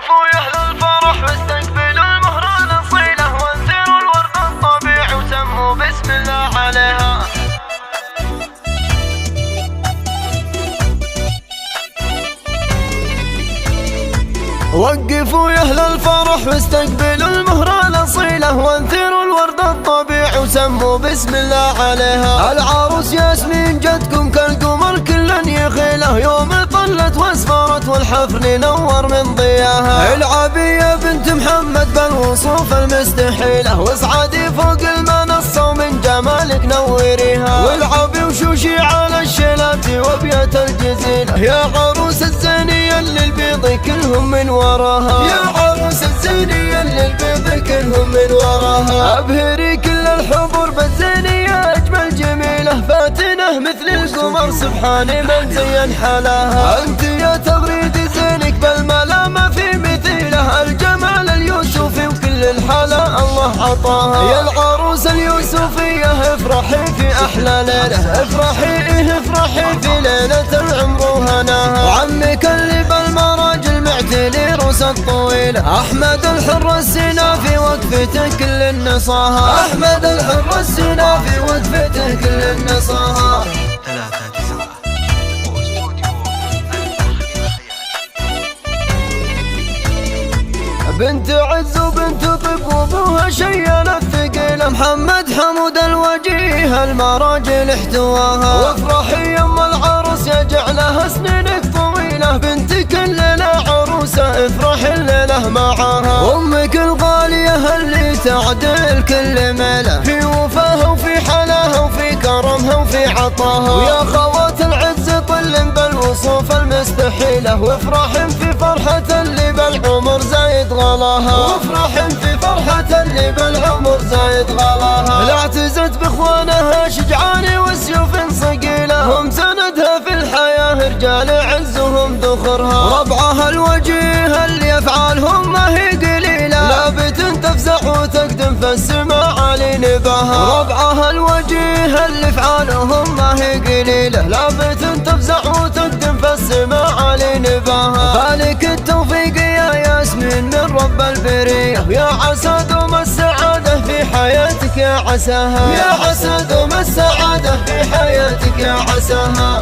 وقفوا يا أهل الفرح واستقبلوا المهرة الأصيلة، وانثروا الورد الطبيعي وسموا بسم الله عليها. وقفوا يا أهل الفرح واستقبلوا المهرة الأصيلة، وانثروا الورد الطبيعي وسموا بسم الله عليها. العروس ياسمين جدكم كالقمر كلا يخيله، يوم طلت واسفرت والحفل نور من ضياها. العبي يا بنت محمد بالوصوف المستحيلة، واصعدي فوق المنصة ومن جمالك نوريها. والعبي وشوشي على الشلات وبيات الجزيلة، يا عروس الزينية اللي البيض كلهم من وراها. يا عروس الزينية اللي البيض كلهم من وراها. ابهري كل الحضور بالزينية اجمل جميلة، فاتنة مثل القمر سبحان من زين حلاها. انت يا تغريد زينك بالملامة في مثيله، الجمال اليوسفي وكل الحلا الله عطاها. يا العروس اليوسفية افرحي في احلى ليلة، افرحي في ليلة العمر وهناها. وعمك اللي بالمراجل معتلي روس الطويلة، احمد الحر السنافي وقفته كل النصاها. احمد الحر السنافي وقفته كل النصاها. بنت عز وبنت طب وابوها شيالة ثقيلة، محمد حمود الوجيه المراجل احتواها. وافرحي يم العروس يجعلها سنينك طويلة، بنتك الليلة عروسة افرحي الليلة معاها. امك الغالية اللي تعدل كل ميلة، في وفاها وفي حلاها وفي كرمها وفي عطاها. ويا خوات العز طل بالوصوف المستحيلة، وافرحن في فرحة اللي بالعمر زايد غلاها. وافرحن في فرحة اللي بالعمر زايد غلاها. لا اعتزت باخوانها شجعان وسيوف صقيلة، هم سندها في الحياة رجال عزهم ذخرها. ربعها الوجيه اللي افعالهم ما هي قليلة، لابت تفزع وتقدم في السماء علي نباها. ربعها الوجيه اللي افعالهم ما هي قليلة، لابت تفزع وتقدم في السماء علي نباها. فالك التوفيق يا ياسمين من رب البرية، يا عسى دوم السعادة في حياتك يا عساها. يا عسى دوم السعادة في حياتك يا عساها.